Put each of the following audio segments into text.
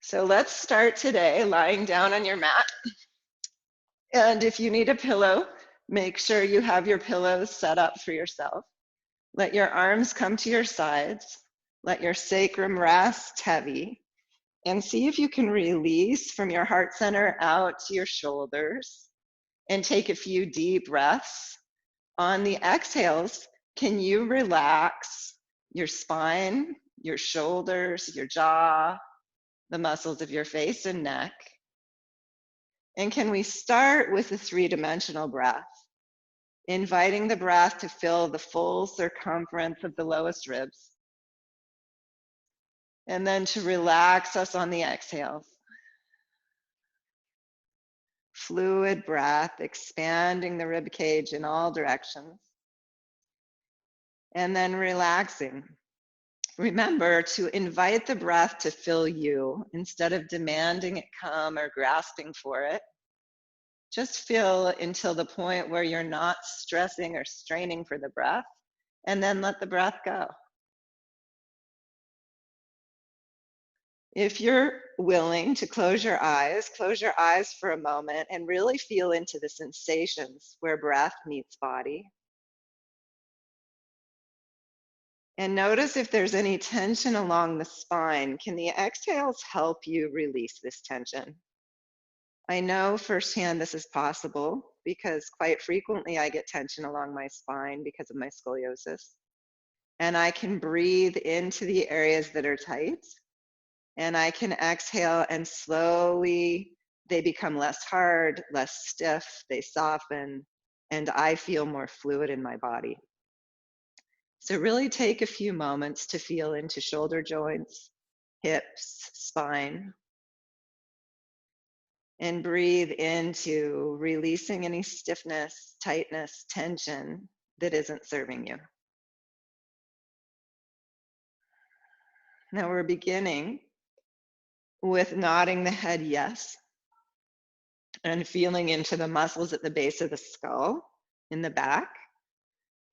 So let's start today lying down on your mat. And if you need a pillow, make sure you have your pillows set up for yourself. Let your arms come to your sides. Let your sacrum rest heavy. And see if you can release from your heart center out to your shoulders. And take a few deep breaths. On the exhales, can you relax your spine, your shoulders, your jaw, the muscles of your face and neck? And can we start with a three-dimensional breath, inviting the breath to fill the full circumference of the lowest ribs, and then to relax us on the exhales. Fluid breath, expanding the rib cage in all directions, and then relaxing. Remember to invite the breath to fill you instead of demanding it come or grasping for it. Just feel until the point where you're not stressing or straining for the breath, and then let the breath go. If you're willing to close your eyes for a moment and really feel into the sensations where breath meets body. And notice if there's any tension along the spine. Can the exhales help you release this tension? I know firsthand this is possible because quite frequently I get tension along my spine because of my scoliosis. And I can breathe into the areas that are tight, and I can exhale and slowly they become less hard, less stiff, they soften, and I feel more fluid in my body. So really take a few moments to feel into shoulder joints, hips, spine, and breathe into releasing any stiffness, tightness, tension that isn't serving you. Now we're beginning with nodding the head yes, and feeling into the muscles at the base of the skull, in the back,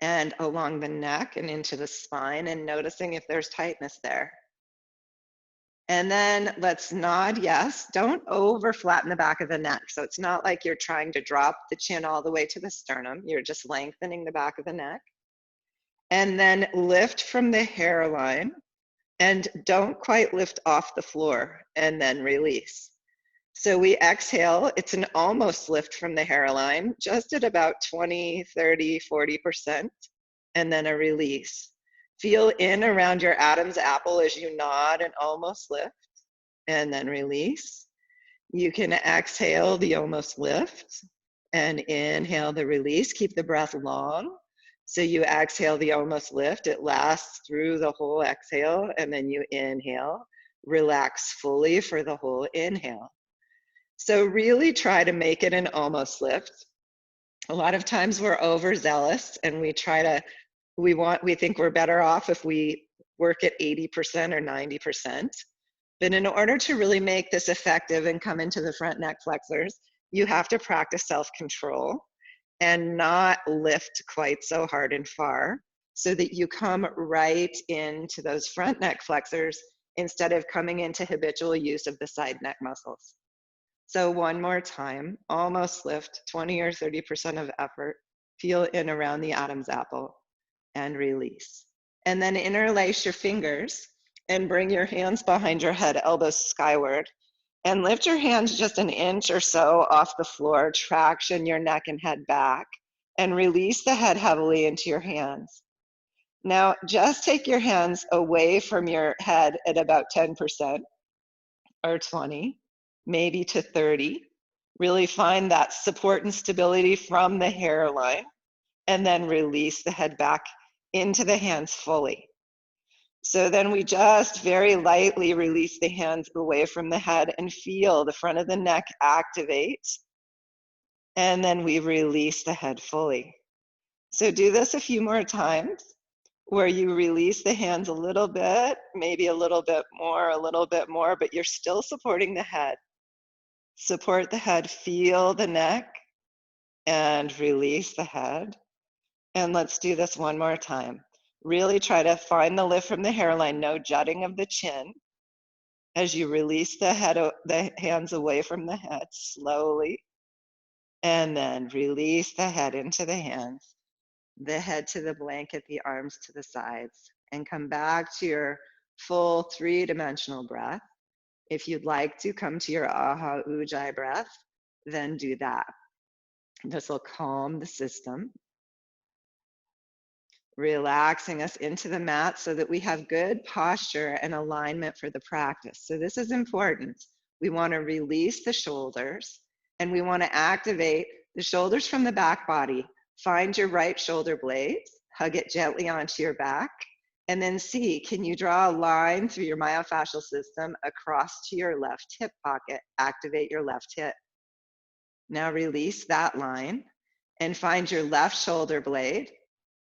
and along the neck and into the spine, and noticing if there's tightness there. And then let's nod yes. Don't over flatten the back of the neck. So it's not like you're trying to drop the chin all the way to the sternum. You're just lengthening the back of the neck. And then lift from the hairline, and don't quite lift off the floor, and then release. So we exhale, it's an almost lift from the hairline, just at about 20, 30, 40%, and then a release. Feel in around your Adam's apple as you nod and almost lift, and then release. You can exhale the almost lift, and inhale the release. Keep the breath long. So you exhale the almost lift, it lasts through the whole exhale, and then you inhale. Relax fully for the whole inhale. So really try to make it an almost lift. A lot of times we're overzealous and we think we're better off if we work at 80% or 90%. But in order to really make this effective and come into the front neck flexors, you have to practice self-control and not lift quite so hard and far so that you come right into those front neck flexors instead of coming into habitual use of the side neck muscles. So one more time, almost lift, 20 or 30% of effort, feel in around the Adam's apple, and release. And then interlace your fingers and bring your hands behind your head, elbows skyward, and lift your hands just an inch or so off the floor, traction your neck and head back, and release the head heavily into your hands. Now, just take your hands away from your head at about 10% or 20, maybe to 30. Really find that support and stability from the hairline, and then release the head back into the hands fully. So then we just very lightly release the hands away from the head and feel the front of the neck activate. And then we release the head fully. So do this a few more times where you release the hands a little bit, maybe a little bit more, but you're still supporting the head. Support the head, feel the neck, and release the head. And let's do this one more time. Really try to find the lift from the hairline, no jutting of the chin. As you release the hands away from the head slowly, and then release the head into the hands, the head to the blanket, the arms to the sides, and come back to your full three-dimensional breath. If you'd like to come to your Aha Ujjayi breath, then do that. This will calm the system, relaxing us into the mat so that we have good posture and alignment for the practice. So this is important. We want to release the shoulders and we want to activate the shoulders from the back body. Find your right shoulder blades, hug it gently onto your back, and then see, can you draw a line through your myofascial system across to your left hip pocket? Activate your left hip. Now release that line and find your left shoulder blade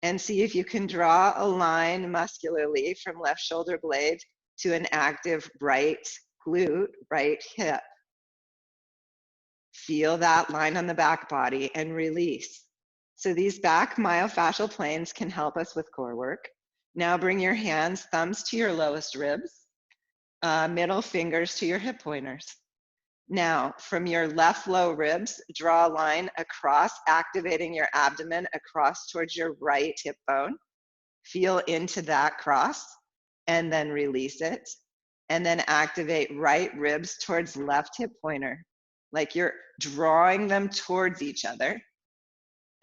and see if you can draw a line muscularly from left shoulder blade to an active right glute, right hip. Feel that line on the back body and release. So these back myofascial planes can help us with core work. Now bring your hands, thumbs to your lowest ribs, middle fingers to your hip pointers. Now, from your left low ribs, draw a line across, activating your abdomen across towards your right hip bone. Feel into that cross and then release it. And then activate right ribs towards left hip pointer, like you're drawing them towards each other.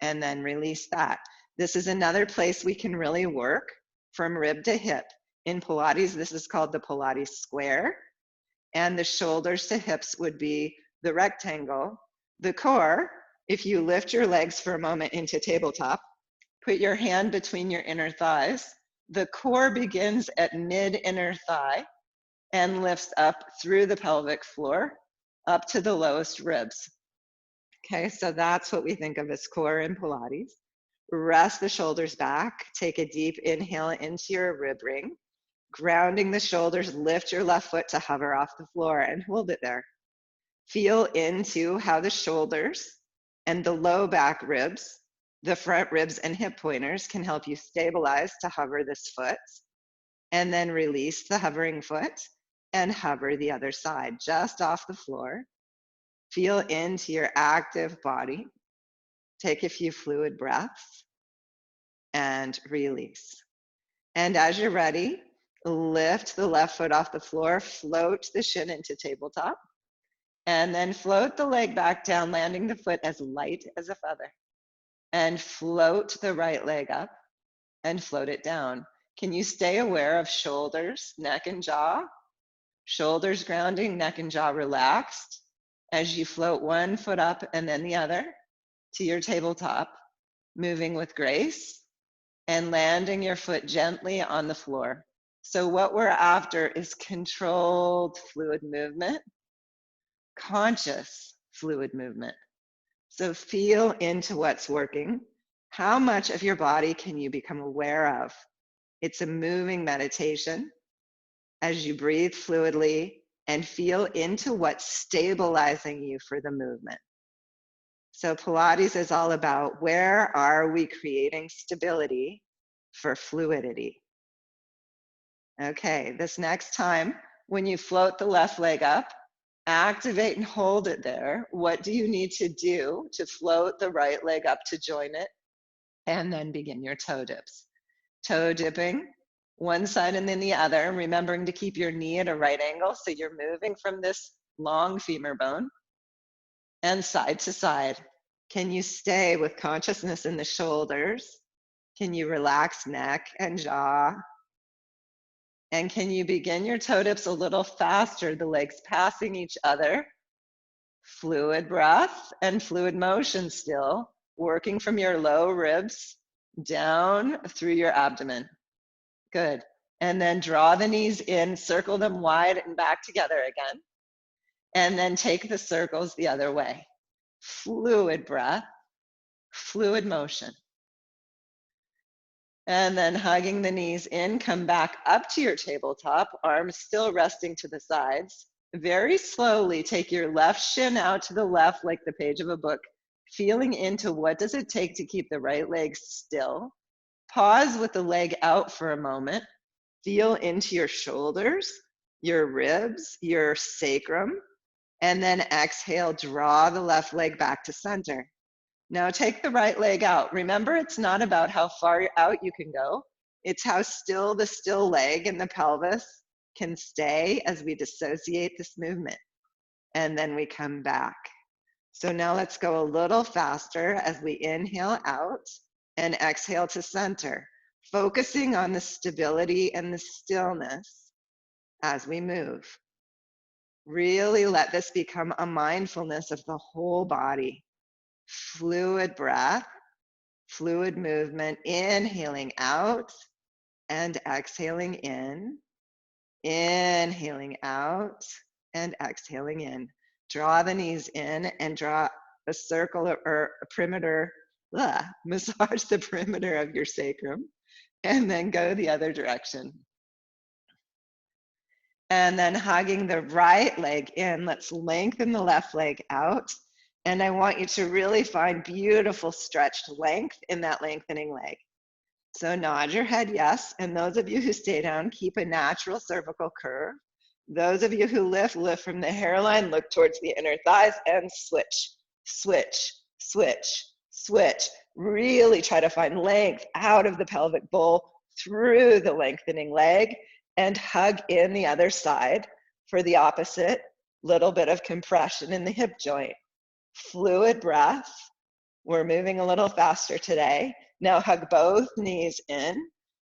And then release that. This is another place we can really work from rib to hip. In Pilates, this is called the Pilates square. And the shoulders to hips would be the rectangle. The core, if you lift your legs for a moment into tabletop, put your hand between your inner thighs. The core begins at mid-inner thigh and lifts up through the pelvic floor, up to the lowest ribs. Okay, so that's what we think of as core in Pilates. Rest the shoulders back. Take a deep inhale into your rib ring. Grounding the shoulders, lift your left foot to hover off the floor and hold it there. Feel into how the shoulders and the low back ribs, the front ribs and hip pointers can help you stabilize to hover this foot. And then release the hovering foot and hover the other side, just off the floor. Feel into your active body. Take a few fluid breaths and release. And as you're ready, lift the left foot off the floor, float the shin into tabletop, and then float the leg back down, landing the foot as light as a feather. And float the right leg up and float it down. Can you stay aware of shoulders, neck, and jaw? Shoulders grounding, neck and jaw relaxed as you float one foot up and then the other to your tabletop, moving with grace and landing your foot gently on the floor. So what we're after is controlled fluid movement, conscious fluid movement. So feel into what's working. How much of your body can you become aware of? It's a moving meditation as you breathe fluidly and feel into what's stabilizing you for the movement. So Pilates is all about where are we creating stability for fluidity. Okay, this next time, when you float the left leg up, activate and hold it there. What do you need to do to float the right leg up to join it? And then begin your toe dips. Toe dipping, one side and then the other, remembering to keep your knee at a right angle so you're moving from this long femur bone and side to side. Can you stay with consciousness in the shoulders? Can you relax neck and jaw? And can you begin your toe dips a little faster, the legs passing each other? Fluid breath and fluid motion still, working from your low ribs down through your abdomen. Good. And then draw the knees in, circle them wide and back together again. And then take the circles the other way. Fluid breath, fluid motion. And then hugging the knees in, come back up to your tabletop, arms still resting to the sides. Very slowly take your left shin out to the left like the page of a book, feeling into what does it take to keep the right leg still. Pause with the leg out for a moment. Feel into your shoulders, your ribs, your sacrum, and then exhale, draw the left leg back to center. Now take the right leg out. Remember, it's not about how far out you can go. It's how still the still leg and the pelvis can stay as we dissociate this movement. And then we come back. So now let's go a little faster as we inhale out and exhale to center, focusing on the stability and the stillness as we move. Really let this become a mindfulness of the whole body. Fluid breath, fluid movement, inhaling out and exhaling in, inhaling out and exhaling in. Draw the knees in and draw a circle or a perimeter, massage the perimeter of your sacrum, and then go the other direction. And then hugging the right leg in, let's lengthen the left leg out. And I want you to really find beautiful stretched length in that lengthening leg. So nod your head yes, and those of you who stay down, keep a natural cervical curve. Those of you who lift from the hairline, look towards the inner thighs and switch, switch, switch, switch. Really try to find length out of the pelvic bowl through the lengthening leg and hug in the other side for the opposite, little bit of compression in the hip joint. Fluid breath. We're moving a little faster today. Now hug both knees in.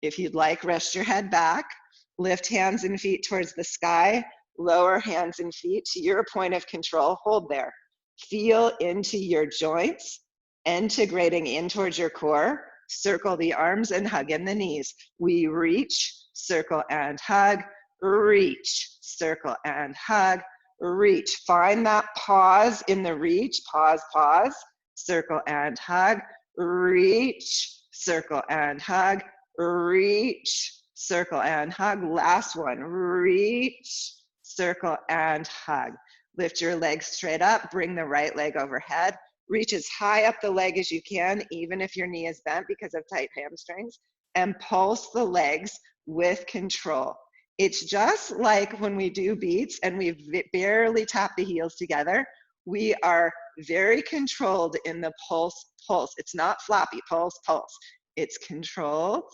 If you'd like, rest your head back. Lift hands and feet towards the sky. Lower hands and feet to your point of control. Hold there. Feel into your joints, integrating in towards your core. Circle the arms and hug in the knees. We reach, circle and hug, reach, circle and hug, reach. Find that pause in the reach. Pause, pause. Circle and hug, reach, circle and hug, reach, circle and hug. Last one, reach, circle and hug. Lift your legs straight up, bring the right leg overhead. Reach as high up the leg as you can, even if your knee is bent because of tight hamstrings, and pulse the legs with control. It's just like when we do beats and we barely tap the heels together. We are very controlled in the pulse. It's not floppy, pulse. It's controlled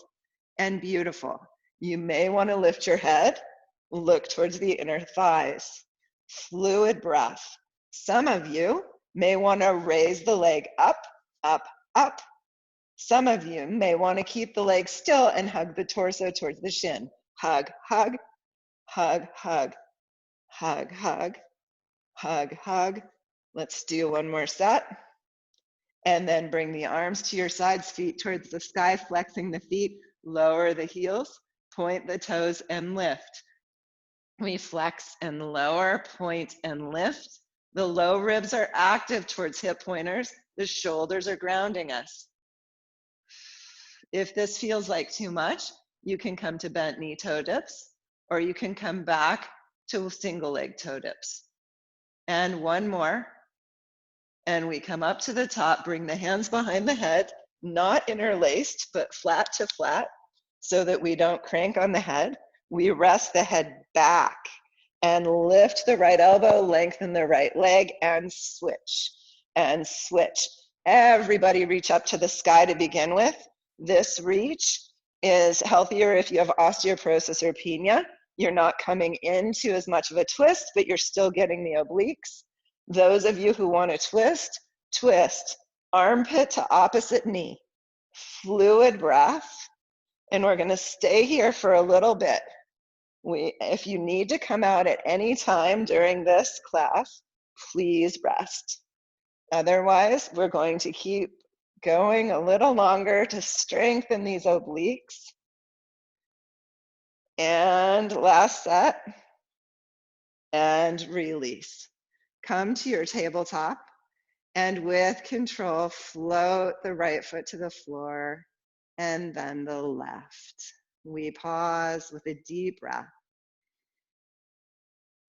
and beautiful. You may want to lift your head, look towards the inner thighs. Fluid breath. Some of you may want to raise the leg up, up, up. Some of you may want to keep the leg still and hug the torso towards the shin. Hug, hug, hug, hug, hug, hug, hug, hug. Let's do one more set. And then bring the arms to your sides, feet towards the sky, flexing the feet, lower the heels, point the toes and lift. We flex and lower, point and lift. The low ribs are active towards hip pointers. The shoulders are grounding us. If this feels like too much, you can come to bent knee toe dips, or you can come back to single leg toe dips. And one more. And we come up to the top, bring the hands behind the head, not interlaced, but flat to flat, so that we don't crank on the head. We rest the head back and lift the right elbow, lengthen the right leg, and switch, and switch. Everybody reach up to the sky to begin with. This reach is healthier if you have osteoporosis or penia. You're not coming into as much of a twist, but you're still getting the obliques. Those of you who want to twist, twist. Armpit to opposite knee. Fluid breath. And we're going to stay here for a little bit. If you need to come out at any time during this class, please rest. Otherwise, we're going to keep going a little longer to strengthen these obliques. And last set. And release. Come to your tabletop, and with control, float the right foot to the floor, and then the left. We pause with a deep breath.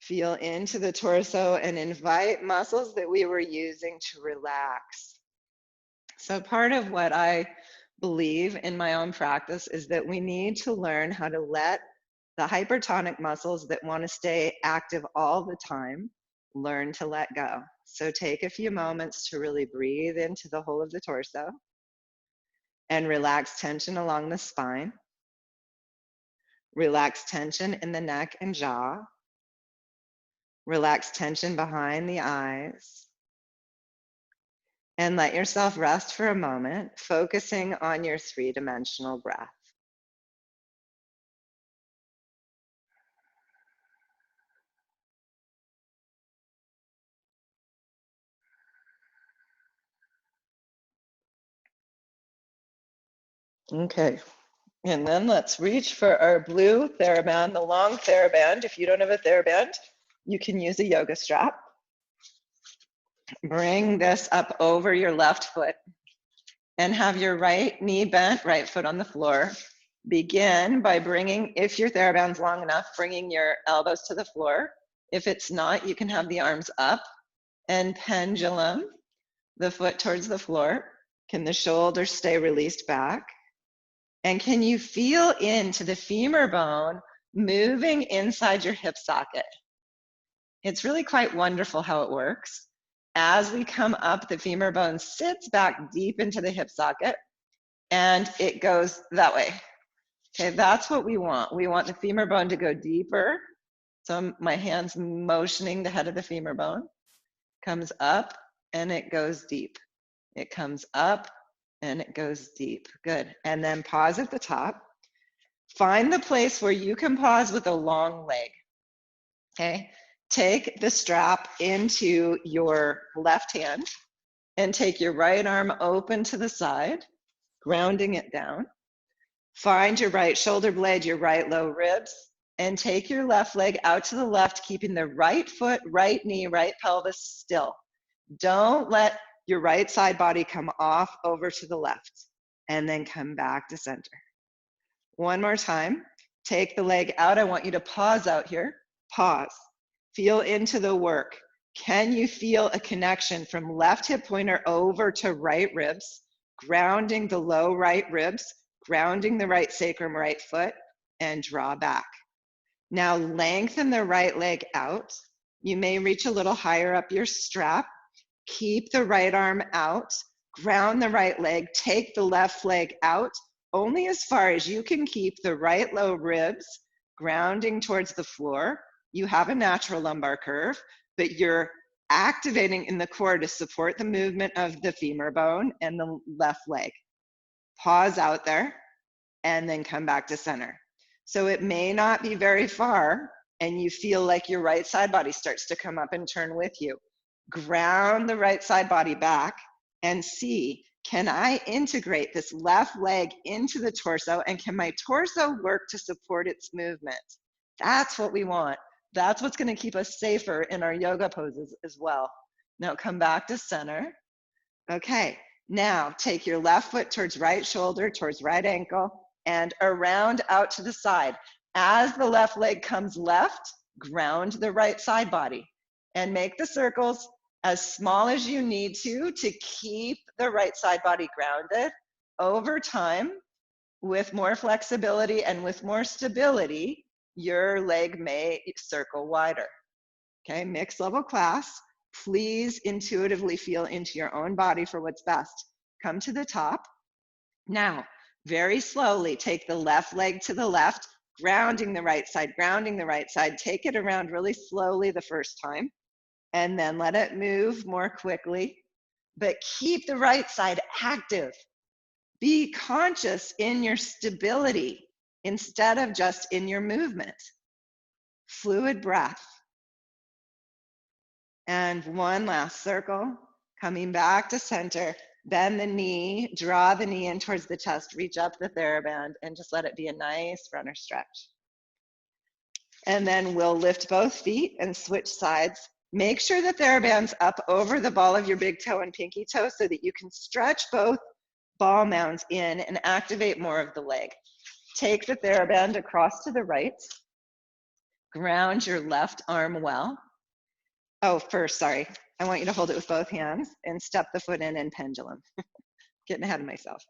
Feel into the torso and invite muscles that we were using to relax. So part of what I believe in my own practice is that we need to learn how to let The hypertonic muscles that want to stay active all the time learn to let go. So take a few moments to really breathe into the whole of the torso and relax tension along the spine. Relax tension in the neck and jaw. Relax tension behind the eyes. And let yourself rest for a moment, focusing on your three-dimensional breath. Okay, and then let's reach for our blue TheraBand, the long TheraBand. If you don't have a TheraBand, you can use a yoga strap. Bring this up over your left foot and have your right knee bent, right foot on the floor. Begin by bringing, if your TheraBand's long enough, bringing your elbows to the floor. If it's not, you can have the arms up and pendulum the foot towards the floor. Can the shoulders stay released back? And can you feel into the femur bone moving inside your hip socket? It's really quite wonderful how it works. As we come up, the femur bone sits back deep into the hip socket and it goes that way. Okay, that's what we want. We want the femur bone to go deeper. So my hand's motioning the head of the femur bone. Comes up and it goes deep. It comes up and it goes deep. Good. And then pause at the top. Find the place where you can pause with a long leg. Okay. Take the strap into your left hand and take your right arm open to the side, grounding it down. Find your right shoulder blade, your right low ribs, and take your left leg out to the left, keeping the right foot, right knee, right pelvis still. Don't let your right side body come off over to the left, and then come back to center. One more time. Take the leg out. I want you to pause out here. Pause. Feel into the work. Can you feel a connection from left hip pointer over to right ribs, grounding the low right ribs, grounding the right sacrum, right foot, and draw back. Now lengthen the right leg out. You may reach a little higher up your strap. Keep the right arm out, ground the right leg, take the left leg out, only as far as you can keep the right low ribs grounding towards the floor. You have a natural lumbar curve, but you're activating in the core to support the movement of the femur bone and the left leg. Pause out there and then come back to center. So it may not be very far and you feel like your right side body starts to come up and turn with you. Ground the right side body back and see, can I integrate this left leg into the torso and can my torso work to support its movement? That's what we want. That's what's going to keep us safer in our yoga poses as well. Now come back to center. Okay, now take your left foot towards right shoulder, towards right ankle, and around out to the side. As the left leg comes left, ground the right side body and make the circles as small as you need to keep the right side body grounded. Over time, with more flexibility and with more stability, your leg may circle wider. Okay, mixed level class. Please intuitively feel into your own body for what's best. Come to the top. Now, very slowly, take the left leg to the left, grounding the right side, grounding the right side. Take it around really slowly the first time, and then let it move more quickly. But keep the right side active. Be conscious in your stability instead of just in your movement. Fluid breath. And one last circle, coming back to center. Bend the knee, draw the knee in towards the chest, reach up the TheraBand, and just let it be a nice runner stretch. And then we'll lift both feet and switch sides. Make sure the TheraBand's up over the ball of your big toe and pinky toe so that you can stretch both ball mounds in and activate more of the leg. Take the TheraBand across to the right. Ground your left arm well. Oh, first, sorry. I want you to hold it with both hands and step the foot in and pendulum. . Getting ahead of myself.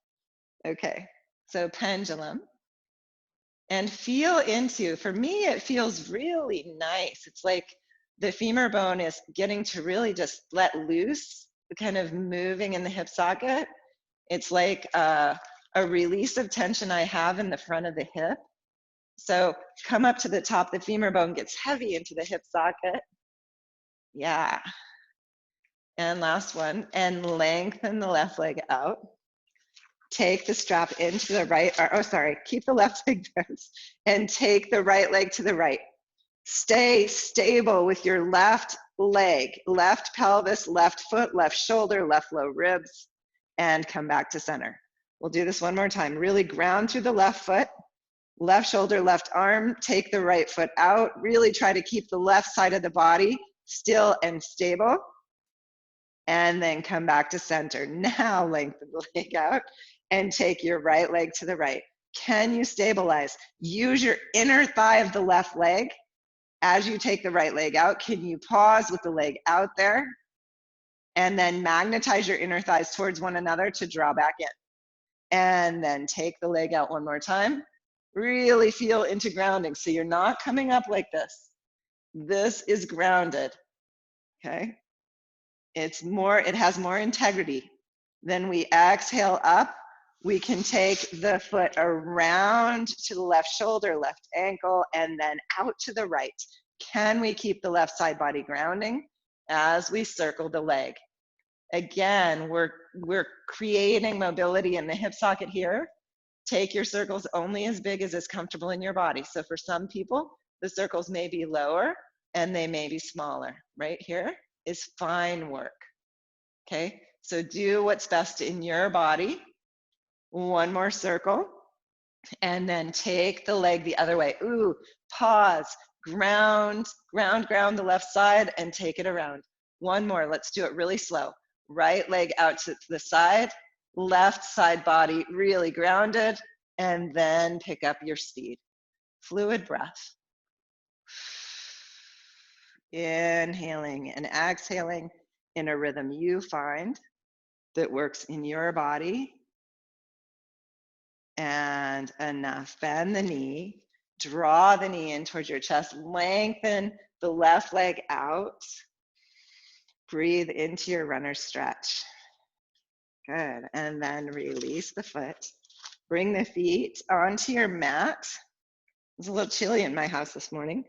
Okay, so pendulum. And feel into, for me, it feels really nice. It's like the femur bone is getting to really just let loose, kind of moving in the hip socket. It's like a release of tension I have in the front of the hip. So come up to the top, the femur bone gets heavy into the hip socket. Yeah. And last one, and lengthen the left leg out. Take the strap into the right, or, oh, sorry, keep the left leg bent and take the right leg to the right. Stay stable with your left leg, left pelvis, left foot, left shoulder, left low ribs, and come back to center. We'll do this one more time. Really ground through the left foot, left shoulder, left arm, take the right foot out. Really try to keep the left side of the body still and stable. And then come back to center. Now lengthen the leg out and take your right leg to the right. Can you stabilize? Use your inner thigh of the left leg as you take the right leg out. Can you pause with the leg out there? And then magnetize your inner thighs towards one another to draw back in. And then take the leg out one more time. Really feel into grounding. So you're not coming up like this. This is grounded, okay? It has more integrity. Then we exhale up. We can take the foot around to the left shoulder, left ankle, and then out to the right. Can we keep the left side body grounding as we circle the leg? Again, we're creating mobility in the hip socket here. Take your circles only as big as is comfortable in your body. So for some people, the circles may be lower and they may be smaller. Right here is fine work. Okay, so do what's best in your body. One more circle, and then take the leg the other way. Ooh, pause, ground the left side and take it around. One more, let's do it really slow. Right leg out to the side, left side body really grounded, and then pick up your speed. Fluid breath. Inhaling and exhaling in a rhythm you find that works in your body. And enough. Bend the knee, draw the knee in towards your chest, lengthen the left leg out. Breathe into your runner's stretch. Good. And then release the foot. Bring the feet onto your mat. It's a little chilly in my house this morning.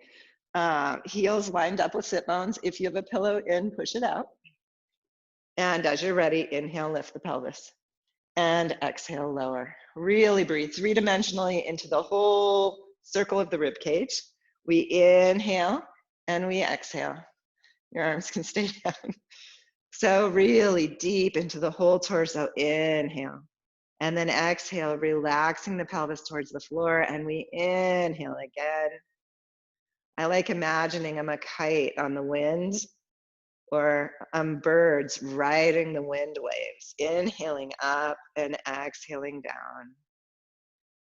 Heels lined up with sit bones. If you have a pillow in, push it out. And as you're ready, inhale, lift the pelvis. And exhale, lower. Really breathe three-dimensionally into the whole circle of the rib cage. We inhale and we exhale. Your arms can stay down. So really deep into the whole torso, inhale. And then exhale, relaxing the pelvis towards the floor, and we inhale again. I like imagining I'm a kite on the wind, or birds riding the wind waves, inhaling up and exhaling down.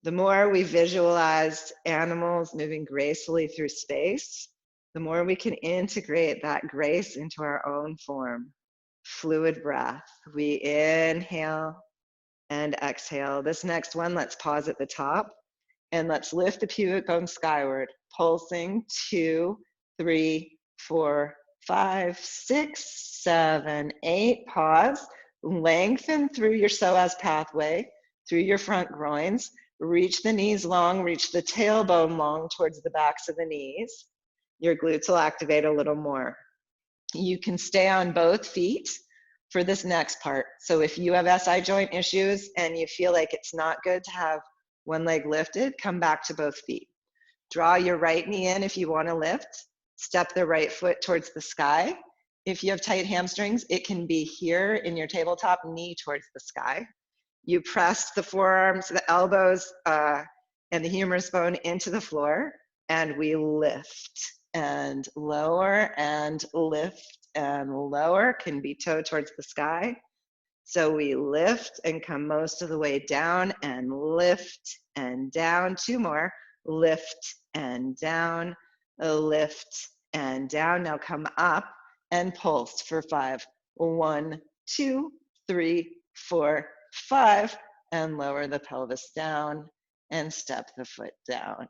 The more we visualize animals moving gracefully through space, the more we can integrate that grace into our own form. Fluid breath. We inhale and exhale. This next one, let's pause at the top and let's lift the pubic bone skyward, pulsing 2, 3, 4, 5, 6, 7, 8. Pause. Lengthen through your psoas pathway, through your front groins. Reach the knees long, reach the tailbone long towards the backs of the knees. Your glutes will activate a little more. You can stay on both feet for this next part. So if you have SI joint issues and you feel like it's not good to have one leg lifted, come back to both feet. Draw your right knee in if you want to lift. Step the right foot towards the sky. If you have tight hamstrings, it can be here in your tabletop, knee towards the sky. You press the forearms, the elbows, and the humerus bone into the floor, and we lift and lower and lift and lower. Can be toe towards the sky. So we lift and come most of the way down and lift and down. 2 more. Lift and down, lift and down. Now come up and pulse for 5. 1, 2, 3, 4, 5, and lower the pelvis down and step the foot down.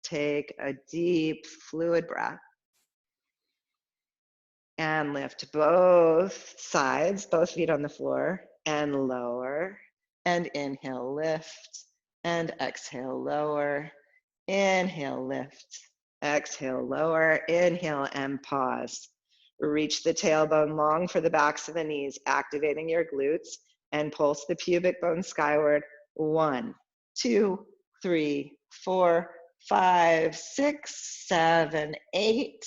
Take a deep fluid breath and lift both sides, both feet on the floor, and lower, and inhale, lift, and exhale, lower, inhale, lift, exhale, lower, inhale, and pause. Reach the tailbone long for the backs of the knees, activating your glutes, and pulse the pubic bone skyward. 1, 2, 3, 4, 5, 6, 7, 8,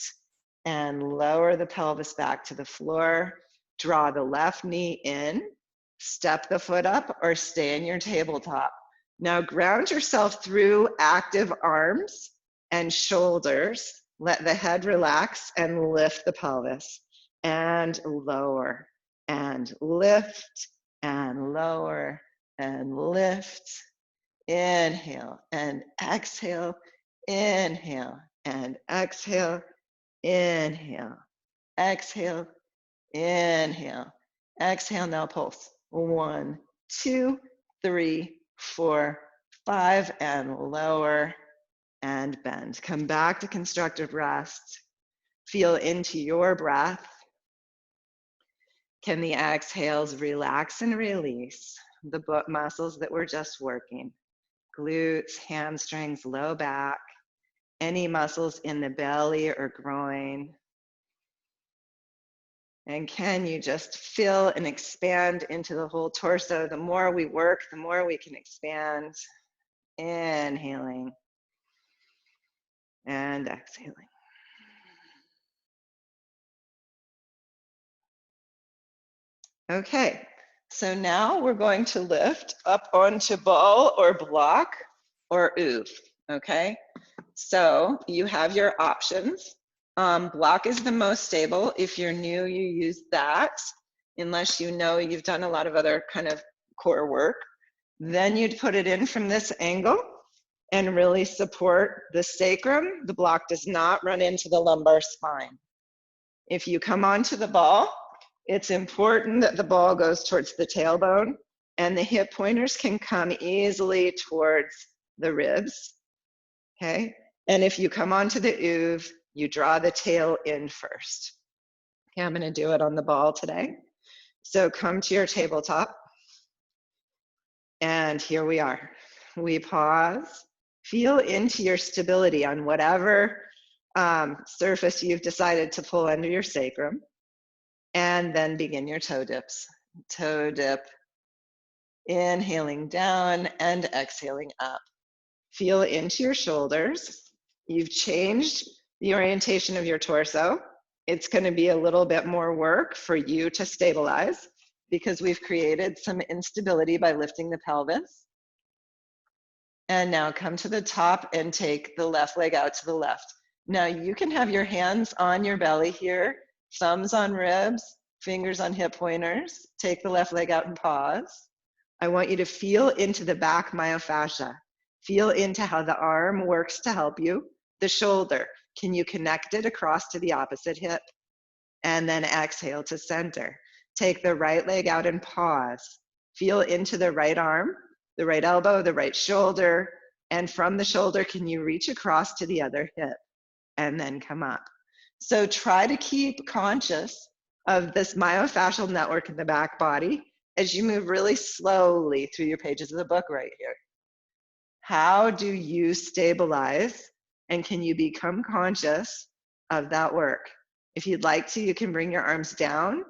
and lower the pelvis back to the floor. Draw the left knee in, step the foot up, or stay in your tabletop. Now ground yourself through active arms and shoulders. Let the head relax and lift the pelvis. And lower, and lift, and lower, and lift. Inhale and exhale, inhale and exhale, inhale, exhale, inhale, exhale. Now pulse. 1, 2, 3, 4, 5, and lower and bend. Come back to constructive rest. Feel into your breath. Can the exhales relax and release the muscles that we're just working? Glutes, hamstrings, low back, any muscles in the belly or groin. And can you just fill and expand into the whole torso? The more we work, the more we can expand. Inhaling and exhaling. Okay, so now we're going to lift up onto ball or block or oof, okay? So you have your options. Block is the most stable. If you're new, you use that, unless you know you've done a lot of other kind of core work. Then you'd put it in from this angle and really support the sacrum. The block does not run into the lumbar spine. If you come onto the ball, it's important that the ball goes towards the tailbone and the hip pointers can come easily towards the ribs, okay? And if you come onto the oov, you draw the tail in first. Okay, I'm gonna do it on the ball today. So come to your tabletop, and here we are. We pause, feel into your stability on whatever surface you've decided to pull under your sacrum, and then begin your toe dips. Toe dip, inhaling down and exhaling up. Feel into your shoulders. You've changed the orientation of your torso. It's going to be a little bit more work for you to stabilize because we've created some instability by lifting the pelvis. And now come to the top and take the left leg out to the left. Now you can have your hands on your belly here, thumbs on ribs, fingers on hip pointers. Take the left leg out and pause. I want you to feel into the back myofascia. Feel into how the arm works to help you. The shoulder, can you connect it across to the opposite hip? And then exhale to center. Take the right leg out and pause. Feel into the right arm, the right elbow, the right shoulder, and from the shoulder, can you reach across to the other hip? And then come up. So try to keep conscious of this myofascial network in the back body as you move really slowly through your pages of the book right here. How do you stabilize, and can you become conscious of that work? If you'd like to, you can bring your arms down,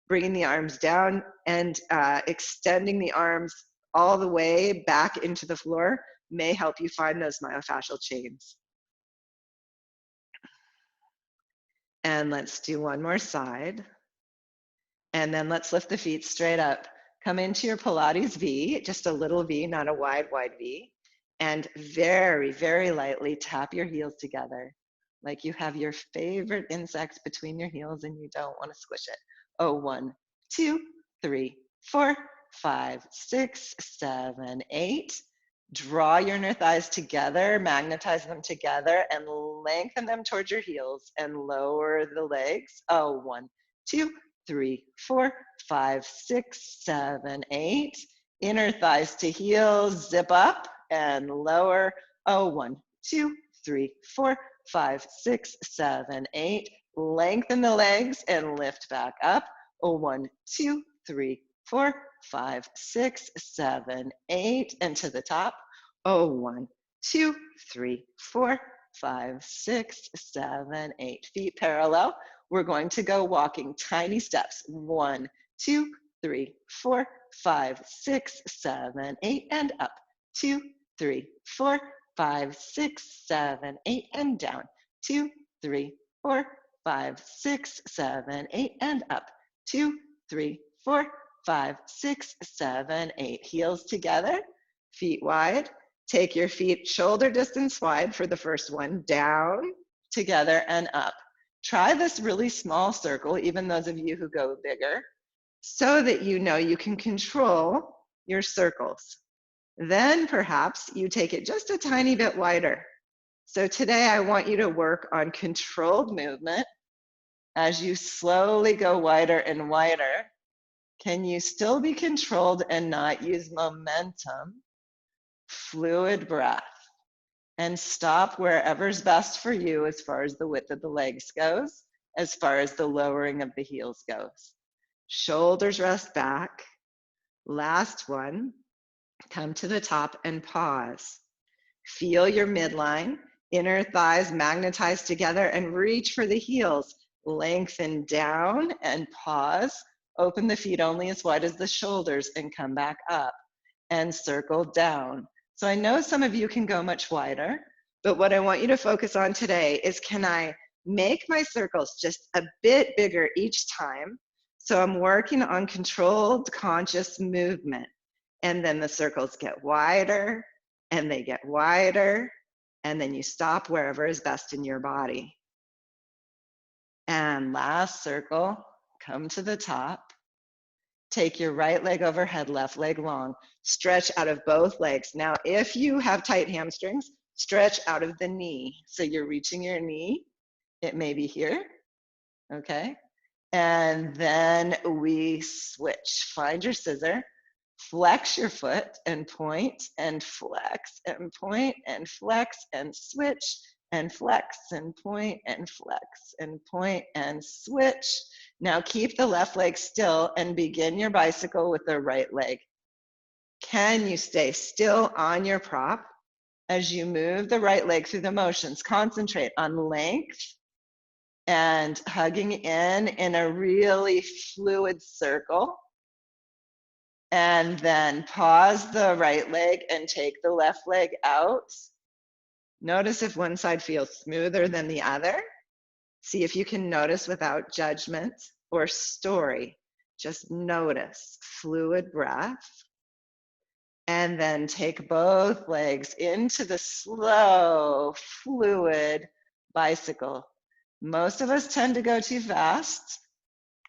bringing the arms down and extending the arms all the way back into the floor may help you find those myofascial chains. And let's do one more side. And then let's lift the feet straight up. Come into your Pilates V, just a little V, not a wide, wide V. And very, very lightly tap your heels together, like you have your favorite insect between your heels and you don't want to squish it. Oh, 1, 2, 3, 4, 5, 6, 7, 8. Draw your inner thighs together, magnetize them together, and lengthen them towards your heels and lower the legs. Oh, 1, 2, 3, 4, 5, 6, 7, 8. Inner thighs to heels, zip up and lower. Oh, 1, 2, 3, 4, 5, 6, 7, 8. Lengthen the legs and lift back up. Oh, 1, 2, 3, 4, 5, 6, 7, 8. And to the top. Oh, 1, 2, 3, 4, 5, 6, 7, 8. Feet parallel. We're going to go walking tiny steps. 1, 2, 3, 4, 5, 6, 7, 8, and up. 2, 3, 4, 5, 6, 7, 8, and down. 2, 3, 4, 5, 6, 7, 8, and up. 2, 3, 4, 5, 6, 7, 8. Heels together, feet wide. Take your feet shoulder distance wide for the first one, down, together, and up. Try this really small circle, even those of you who go bigger, so that you know you can control your circles. Then perhaps you take it just a tiny bit wider. So today I want you to work on controlled movement as you slowly go wider and wider. Can you still be controlled and not use momentum? Fluid breath. And stop wherever's best for you as far as the width of the legs goes, as far as the lowering of the heels goes. Shoulders rest back. Last one. Come to the top and pause. Feel your midline, inner thighs magnetize together and reach for the heels. Lengthen down and pause. Open the feet only as wide as the shoulders and come back up and circle down. So I know some of you can go much wider, but what I want you to focus on today is, can I make my circles just a bit bigger each time? So I'm working on controlled conscious movement. And then the circles get wider and they get wider, and then you stop wherever is best in your body. And last circle, come to the top. Take your right leg overhead, left leg long. Stretch out of both legs. Now, if you have tight hamstrings, stretch out of the knee. So you're reaching your knee. It may be here, okay? And then we switch. Find your scissor. Flex your foot and point and flex and point and flex and switch and flex and point and flex and point and switch. Now keep the left leg still and begin your bicycle with the right leg. Can you stay still on your prop as you move the right leg through the motions? Concentrate on length and hugging in a really fluid circle. And then pause the right leg and take the left leg out. Notice if one side feels smoother than the other. See if you can notice without judgment or story. Just notice fluid breath. And then take both legs into the slow, fluid bicycle. Most of us tend to go too fast.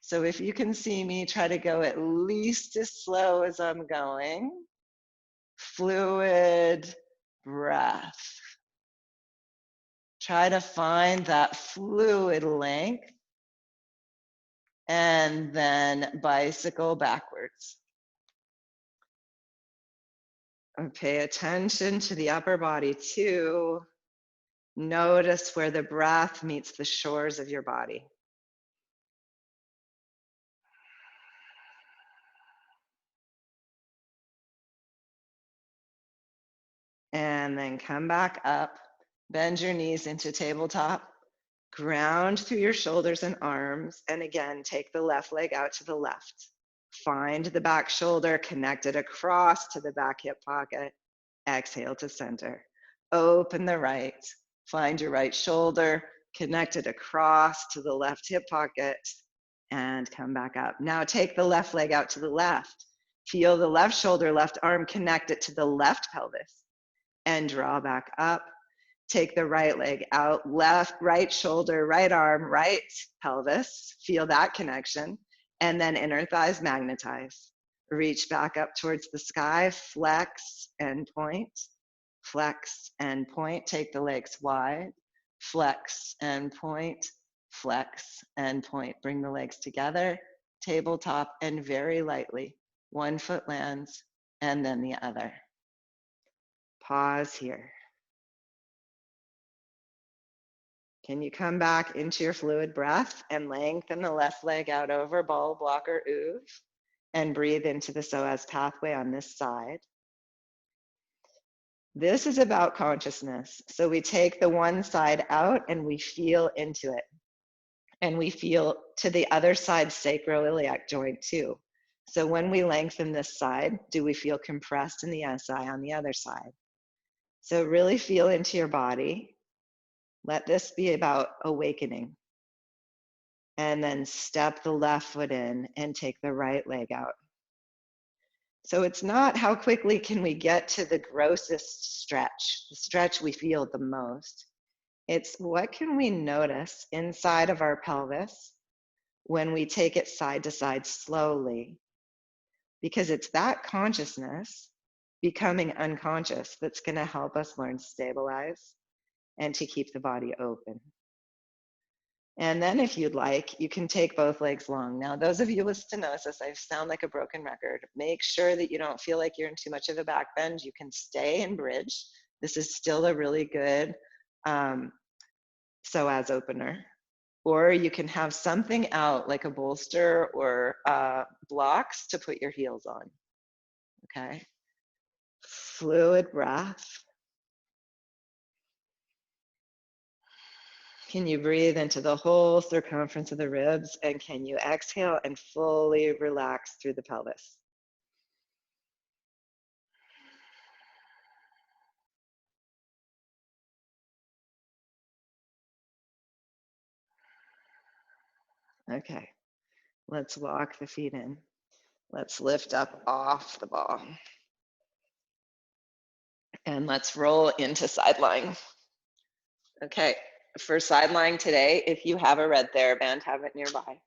So if you can see me, try to go at least as slow as I'm going. Fluid breath. Try to find that fluid length and then bicycle backwards. And pay attention to the upper body too. Notice where the breath meets the shores of your body. And then come back up, bend your knees into tabletop, ground through your shoulders and arms, and again, take the left leg out to the left. Find the back shoulder connected across to the back hip pocket. Exhale to center. Open the right. Find your right shoulder connected across to the left hip pocket and come back up. Now take the left leg out to the left. Feel the left shoulder, left arm connected to the left pelvis and draw back up. Take the right leg out, left, right shoulder, right arm, right pelvis. Feel that connection. And then inner thighs magnetize. Reach back up towards the sky, flex and point. Flex and point. Take the legs wide. Flex and point. Flex and point. Bring the legs together, tabletop, and very lightly. One foot lands and then the other. Pause here. Can you come back into your fluid breath and lengthen the left leg out over ball blocker oov and breathe into the psoas pathway on this side. This is about consciousness. So we take the one side out and we feel into it. And we feel to the other side sacroiliac joint too. So when we lengthen this side, do we feel compressed in the SI on the other side? So really feel into your body. Let this be about awakening. And then step the left foot in and take the right leg out. So it's not how quickly can we get to the grossest stretch, the stretch we feel the most. It's what can we notice inside of our pelvis when we take it side to side slowly, because it's that consciousness becoming unconscious that's going to help us learn to stabilize and to keep the body open. And then if you'd like, you can take both legs long. Now, those of you with stenosis, I sound like a broken record. Make sure that you don't feel like you're in too much of a back bend. You can stay in bridge. This is still a really good psoas opener. Or you can have something out like a bolster or blocks to put your heels on, okay? Fluid breath. Can you breathe into the whole circumference of the ribs, and can you exhale and fully relax through the pelvis? Okay, let's walk the feet in. Let's lift up off the ball. And let's roll into side lying. Okay, for side lying today, if you have a red TheraBand, have it nearby.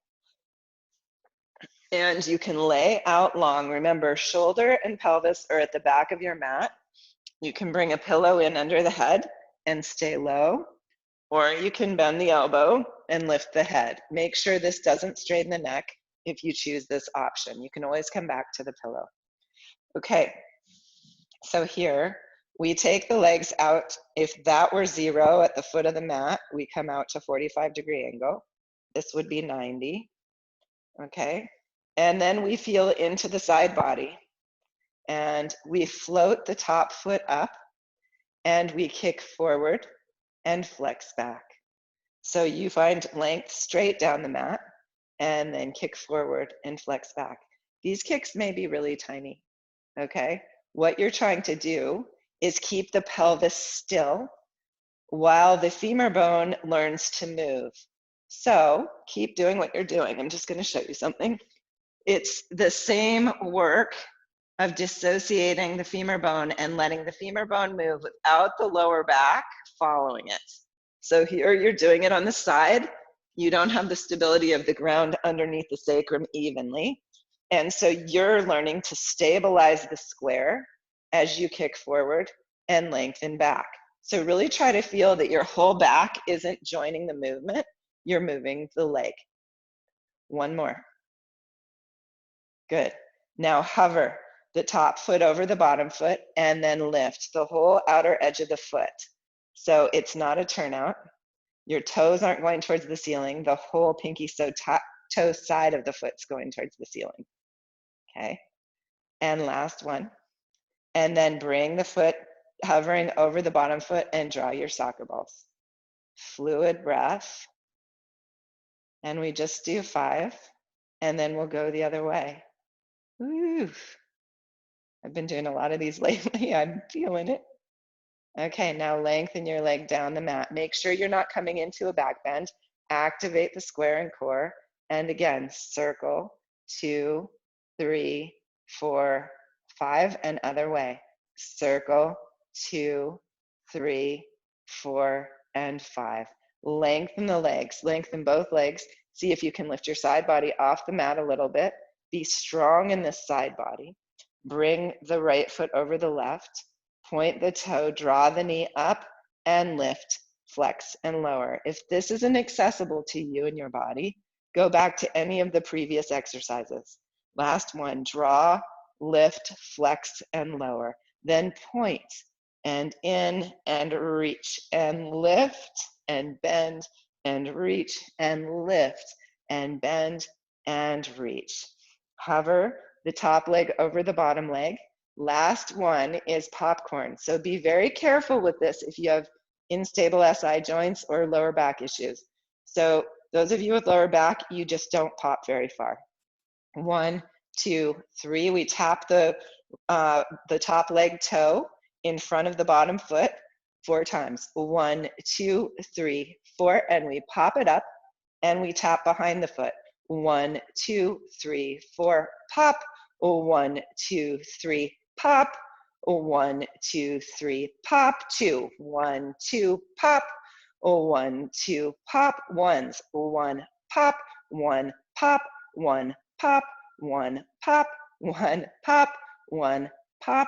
And you can lay out long. Remember, shoulder and pelvis are at the back of your mat. You can bring a pillow in under the head and stay low, or you can bend the elbow and lift the head. Make sure this doesn't straighten the neck if you choose this option. You can always come back to the pillow. Okay, so here we take the legs out. If that were 0 at the foot of the mat, we come out to 45-degree angle. This would be 90, okay? And then we feel into the side body and we float the top foot up and we kick forward and flex back. So you find length straight down the mat and then kick forward and flex back. These kicks may be really tiny, okay? What you're trying to do is keep the pelvis still while the femur bone learns to move. So keep doing what you're doing. I'm just gonna show you something. It's the same work of dissociating the femur bone and letting the femur bone move without the lower back following it. So here you're doing it on the side. You don't have the stability of the ground underneath the sacrum evenly. And so you're learning to stabilize the square as you kick forward and lengthen back. So really try to feel that your whole back isn't joining the movement. You're moving the leg. One more. Good. Now hover the top foot over the bottom foot and then lift the whole outer edge of the foot. So it's not a turnout. Your toes aren't going towards the ceiling. The whole pinky toe side of the foot's going towards the ceiling. Okay. And last one. And then bring the foot hovering over the bottom foot and draw your soccer balls. Fluid breath. And we just do 5. And then we'll go the other way. Woo. I've been doing a lot of these lately. I'm feeling it. Okay, now lengthen your leg down the mat. Make sure you're not coming into a back bend. Activate the square and core. And again, circle, 2, 3, 4, 5, and other way. Circle, 2, 3, 4, and 5. Lengthen the legs, lengthen both legs. See if you can lift your side body off the mat a little bit. Be strong in this side body. Bring the right foot over the left. Point the toe, draw the knee up, and lift, flex, and lower. If this isn't accessible to you and your body, go back to any of the previous exercises. Last one, draw, lift, flex, and lower. Then point and in and reach and lift and bend and reach and lift and bend and reach. Hover the top leg over the bottom leg. Last one is popcorn. So be very careful with this if you have unstable SI joints or lower back issues. So those of you with lower back, you just don't pop very far. 1, 2, 3. We tap the top leg toe in front of the bottom foot 4 times. 1, 2, 3, 4, and we pop it up and we tap behind the foot. 1, 2, 3, 4, pop. 1, 2, 3, pop. 1, 2, 3, pop. 2, 1, 2, pop. 1, 2, pop. Ones. 1, pop. 1, pop. 1, pop. 1, pop. 1, pop. 1, pop,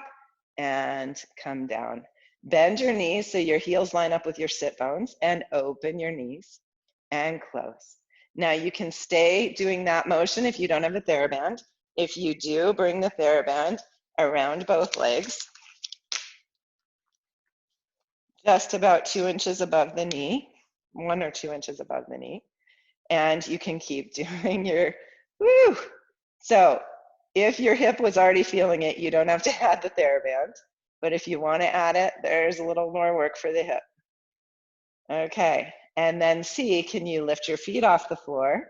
and come down. Bend your knees so your heels line up with your sit bones, and open your knees and close. Now you can stay doing that motion if you don't have a TheraBand. If you do, bring the TheraBand around both legs, just about 2 inches above the knee, 1 or 2 inches above the knee, and you can keep doing your woo. So if your hip was already feeling it, you don't have to add the TheraBand, but if you want to add it, there's a little more work for the hip. Okay, and then see, can you lift your feet off the floor,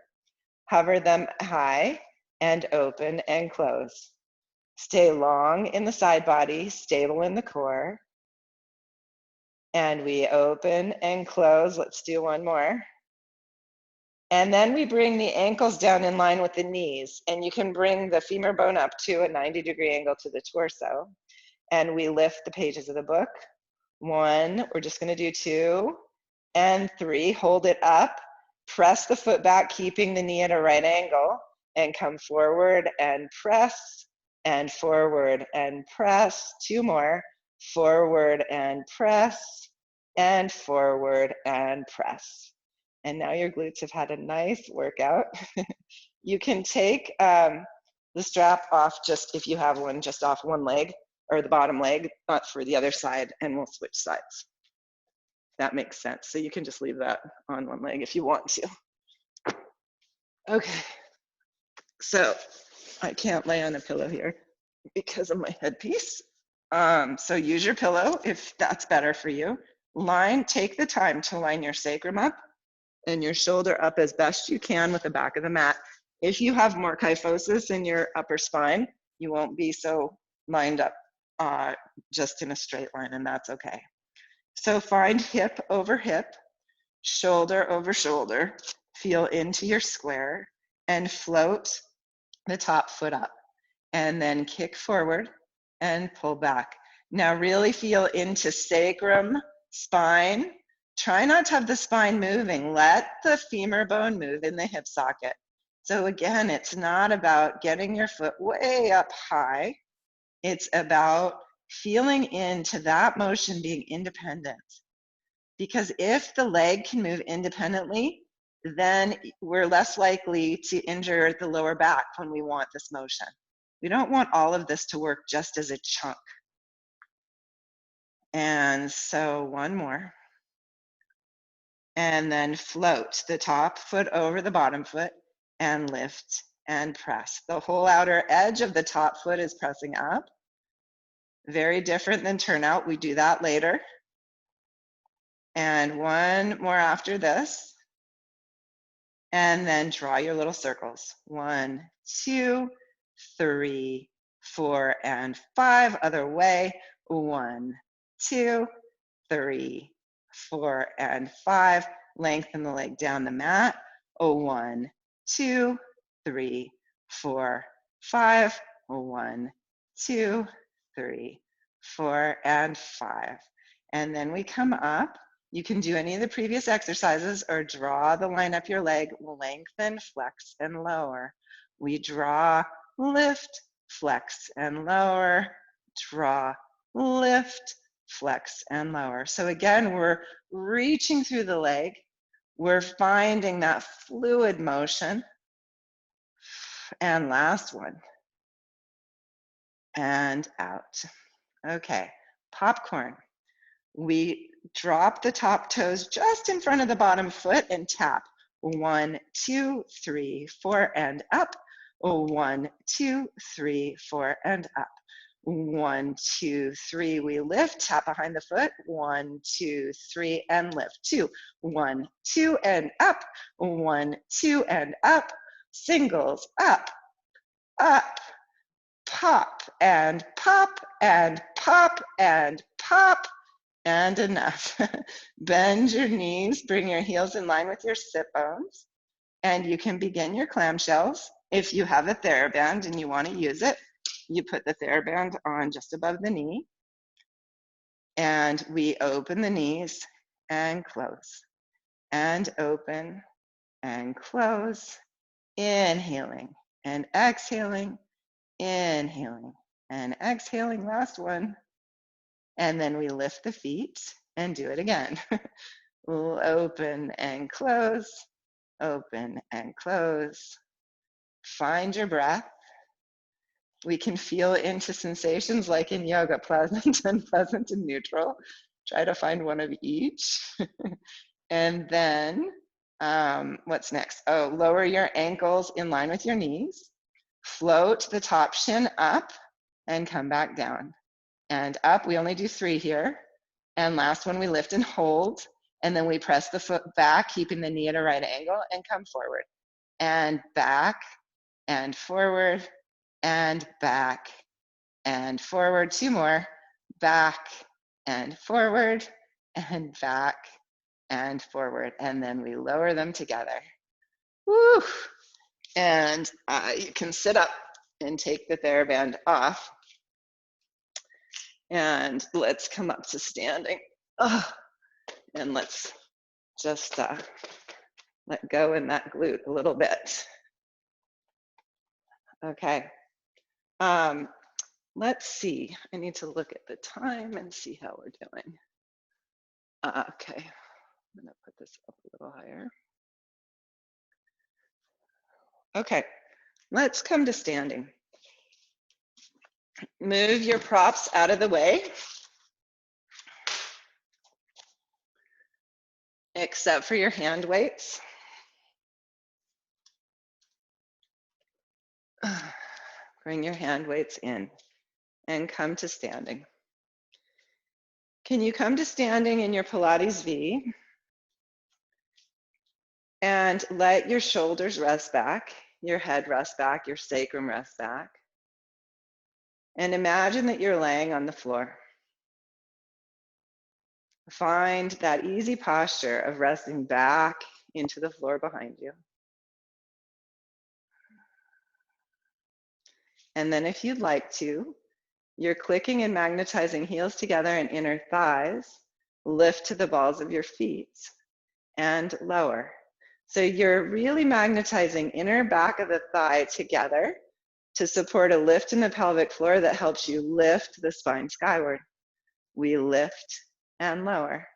hover them high, and open and close. Stay long in the side body, stable in the core. And we open and close. Let's do one more. And then we bring the ankles down in line with the knees, and you can bring the femur bone up to a 90-degree angle to the torso. And we lift the pages of the book. 1, we're just going to do 2, and 3. Hold it up. Press the foot back, keeping the knee at a right angle, and come forward and press, and forward and press. 2 more. Forward and press, and forward and press. And now your glutes have had a nice workout. You can take the strap off, just if you have one, just off one leg, or the bottom leg, not for the other side, and we'll switch sides. That makes sense. So you can just leave that on one leg if you want to. Okay, so I can't lay on a pillow here because of my headpiece. So use your pillow if that's better for you. Take the time to line your sacrum up and your shoulder up as best you can with the back of the mat. If you have more kyphosis in your upper spine, you won't be so lined up just in a straight line, and that's okay. So find hip over hip, shoulder over shoulder, feel into your square, and float the top foot up, and then kick forward and pull back. Now really feel into sacrum, spine. Try not to have the spine moving. Let the femur bone move in the hip socket. So again, it's not about getting your foot way up high. It's about feeling into that motion being independent. Because if the leg can move independently, then we're less likely to injure the lower back when we want this motion. We don't want all of this to work just as a chunk. And so one more. And then float the top foot over the bottom foot and lift and press. The whole outer edge of the top foot is pressing up. Very different than turnout. We do that later. And one more after this. And then draw your little circles. 1, 2, 3, 4, and 5. Other way. 1, 2, 3, 4, and 5. Lengthen the leg down the mat. 1, 2, 3, 4, 5. 1, 2, 3, 4, and 5. And then we come up. You can do any of the previous exercises or draw the line up your leg, lengthen, flex, and lower. We draw, lift, flex, and lower, draw, lift, flex, and lower. So again, we're reaching through the leg. We're finding that fluid motion. And last one. And out. Okay, popcorn. We drop the top toes just in front of the bottom foot and tap. 1, 2, 3, 4, and up. 1, 2, 3, 4, and up. 1, 2, 3, we lift, tap behind the foot. 1, 2, 3, and lift. 2, 1, 2, and up. 1, 2, and up. Singles, up, up, pop, and pop, and pop, and pop. And enough. Bend your knees, bring your heels in line with your sit bones, and you can begin your clamshells. If you have a TheraBand and you want to use it, you put the TheraBand on just above the knee, and we open the knees and close, and open and close, inhaling and exhaling, inhaling and exhaling. Last one. And then we lift the feet and do it again. We'll open and close, open and close. Find your breath. We can feel into sensations like in yoga, pleasant, unpleasant, and neutral. Try to find one of each. And then what's next? Oh, lower your ankles in line with your knees. Float the top shin up and come back down. And up, we only do 3 here. And last one, we lift and hold. And then we press the foot back, keeping the knee at a right angle, and come forward. And back, and forward, and back, and forward. 2 more. Back, and forward, and back, and forward. And then we lower them together. Woo! And you can sit up and take the TheraBand off. And let's come up to standing. Oh, and let's just let go in that glute a little bit. Okay. Let's see. I need to look at the time and see how we're doing. Okay. I'm going to put this up a little higher. Okay. Let's come to standing. Move your props out of the way, except for your hand weights. Bring your hand weights in and come to standing. Can you come to standing in your Pilates V and let your shoulders rest back, your head rest back, your sacrum rest back. And imagine that you're laying on the floor. Find that easy posture of resting back into the floor behind you. And then if you'd like to, you're clicking and magnetizing heels together and inner thighs, lift to the balls of your feet and lower. So you're really magnetizing inner back of the thigh together to support a lift in the pelvic floor that helps you lift the spine skyward. We lift and lower.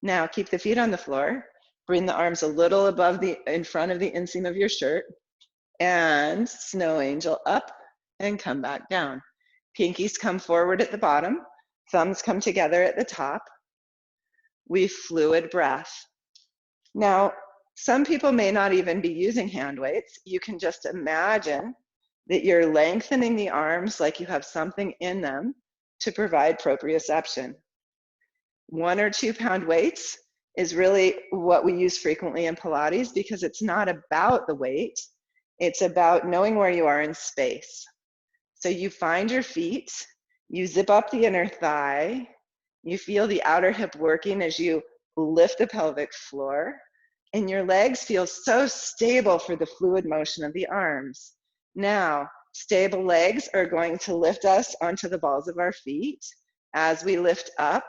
Now keep the feet on the floor. Bring the arms a little above in front of the inseam of your shirt, and snow angel up and come back down. Pinkies come forward at the bottom, thumbs come together at the top. We fluid breath. Now, some people may not even be using hand weights. You can just imagine that you're lengthening the arms like you have something in them to provide proprioception. 1 or 2 pound weights is really what we use frequently in Pilates because it's not about the weight. It's about knowing where you are in space. So you find your feet, you zip up the inner thigh, you feel the outer hip working as you lift the pelvic floor, and your legs feel so stable for the fluid motion of the arms. Now, stable legs are going to lift us onto the balls of our feet as we lift up,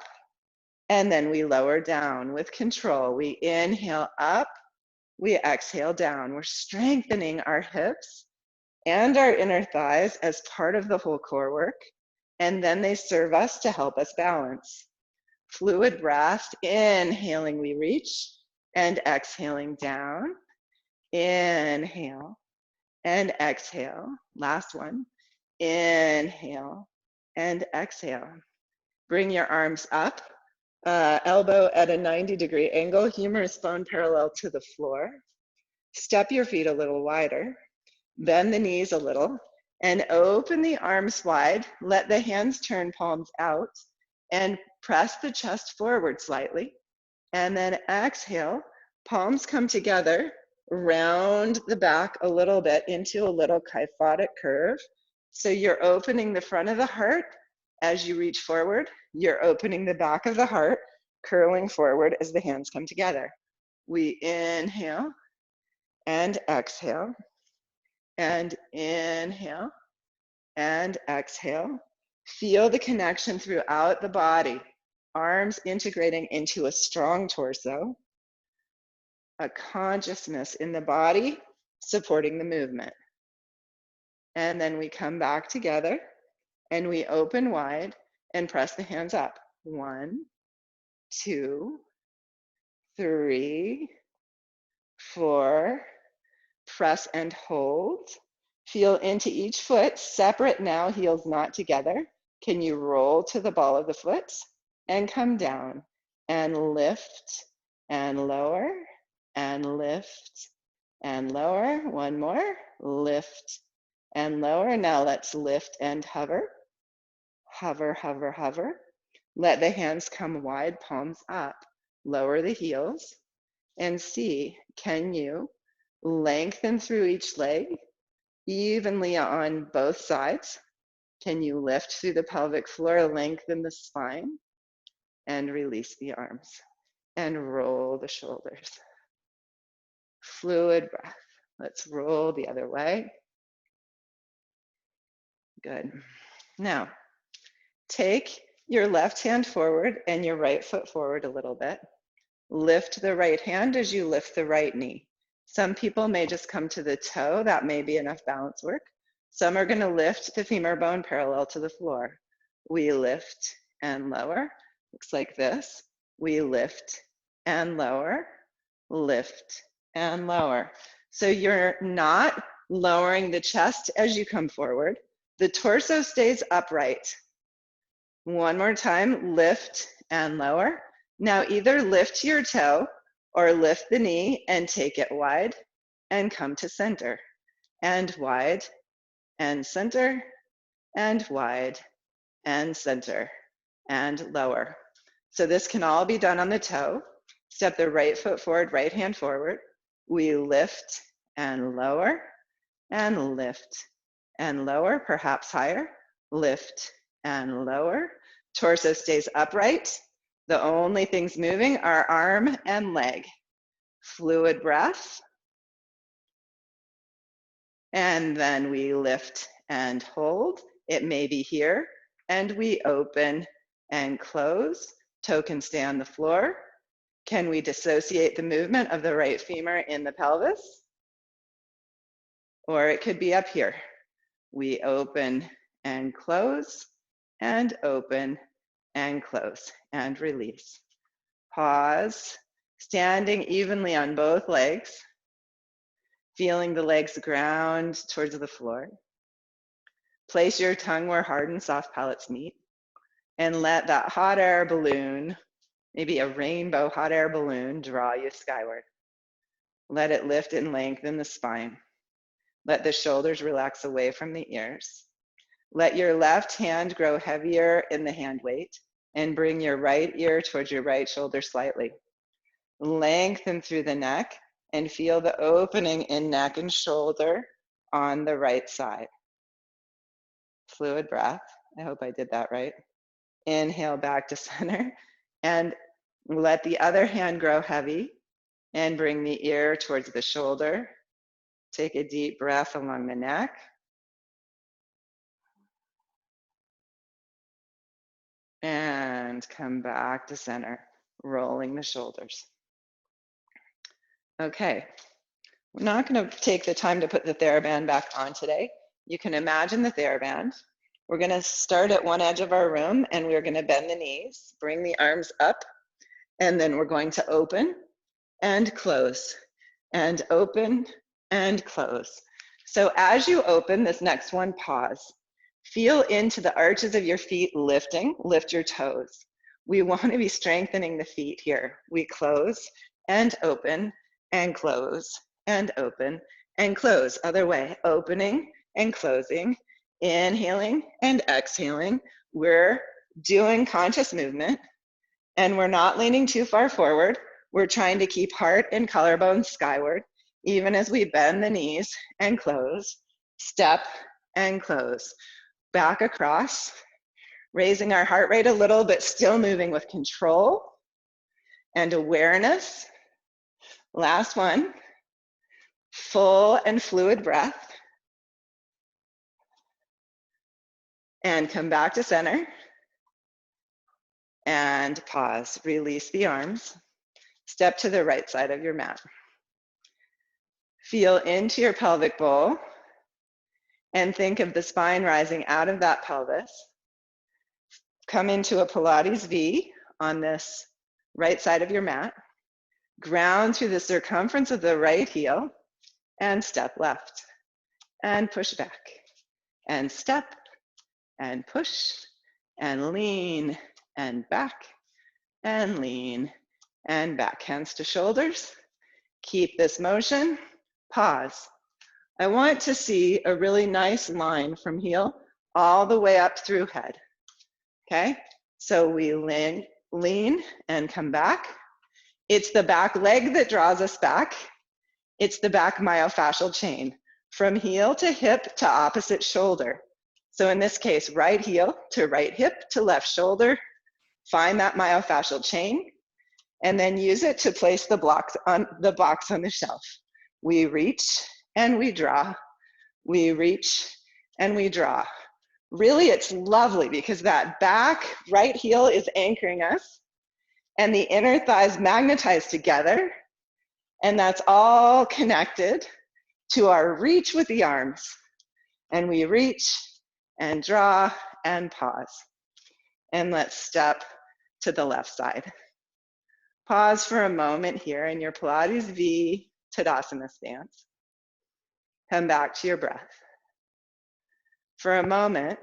and then we lower down with control. We inhale up, we exhale down. We're strengthening our hips and our inner thighs as part of the whole core work, and then they serve us to help us balance. Fluid breath, inhaling, we reach, and exhaling down. Inhale and exhale. Last one. Inhale and exhale. Bring your arms up, elbow at a 90-degree angle, humerus bone parallel to the floor. Step your feet a little wider, bend the knees a little, and open the arms wide. Let the hands turn palms out and press the chest forward slightly. And then exhale, palms come together, round the back a little bit into a little kyphotic curve. So you're opening the front of the heart as you reach forward. You're opening the back of the heart, curling forward as the hands come together. We inhale and exhale, and inhale and exhale. Feel the connection throughout the body, arms integrating into a strong torso, a consciousness in the body supporting the movement. And then we come back together and we open wide and press the hands up. 1, 2, 3, 4. Press and hold. Feel into each foot, separate now, heels not together. Can you roll to the ball of the foot and come down and lift and lower and lift and lower. One more, lift and lower. Now let's lift and hover. Hover, hover, hover. Let the hands come wide, palms up. Lower the heels and see, can you lengthen through each leg evenly on both sides? Can you lift through the pelvic floor, lengthen the spine, and release the arms and roll the shoulders? Fluid breath. Let's roll the other way. Good. Now, take your left hand forward and your right foot forward a little bit. Lift the right hand as you lift the right knee. Some people may just come to the toe. That may be enough balance work. Some are going to lift the femur bone parallel to the floor. We lift and lower. Looks like this. We lift and lower, lift and lower. So you're not lowering the chest as you come forward. The torso stays upright. One more time, lift and lower. Now either lift your toe or lift the knee and take it wide and come to center. And wide and center and wide and center and lower. So this can all be done on the toe. Step the right foot forward, right hand forward. We lift and lower and lift and lower, perhaps higher. Lift and lower. Torso stays upright. The only things moving are arm and leg. Fluid breath. And then we lift and hold. It may be here. And we open and close. Toe can stay on the floor. Can we dissociate the movement of the right femur in the pelvis? Or it could be up here. We open and close, and open and close, and release. Pause, standing evenly on both legs, feeling the legs ground towards the floor. Place your tongue where hard and soft palates meet, and let that hot air balloon, maybe a rainbow hot air balloon, draw you skyward. Let it lift and lengthen the spine. Let the shoulders relax away from the ears. Let your left hand grow heavier in the hand weight and bring your right ear towards your right shoulder slightly. Lengthen through the neck and feel the opening in neck and shoulder on the right side. Fluid breath. I hope I did that right. Inhale back to center and let the other hand grow heavy and bring the ear towards the shoulder. Take a deep breath along the neck. And come back to center, rolling the shoulders. Okay, we're not going to take the time to put the TheraBand back on today. You can imagine the TheraBand. We're going to start at one edge of our room and we're going to bend the knees, bring the arms up, and then we're going to open and close, and open and close. So as you open this next one, pause. Feel into the arches of your feet lifting, lift your toes. We want to be strengthening the feet here. We close and open and close and open and close. Other way, opening and closing, inhaling and exhaling. We're doing conscious movement and we're not leaning too far forward. We're trying to keep heart and collarbone skyward, even as we bend the knees and close, step and close. Back across, raising our heart rate a little, but still moving with control and awareness. Last one, full and fluid breath. And come back to center. And pause, release the arms. Step to the right side of your mat. Feel into your pelvic bowl and think of the spine rising out of that pelvis. Come into a Pilates V on this right side of your mat. Ground through the circumference of the right heel and step left and push back and step and push and lean and back and lean and back. Hands to shoulders. Keep this motion. Pause. I want to see a really nice line from heel all the way up through head. Okay? So we lean and come back. It's the back leg that draws us back. It's the back myofascial chain from heel to hip to opposite shoulder. So in this case, right heel to right hip to left shoulder. Find that myofascial chain and then use it to place the box on the shelf. We reach and we draw. We reach and we draw. Really, it's lovely because that back right heel is anchoring us and the inner thighs magnetize together, and that's all connected to our reach with the arms. And we reach and draw and pause. And let's step to the left side. Pause for a moment here in your Pilates V Tadasana stance. Come back to your breath. For a moment,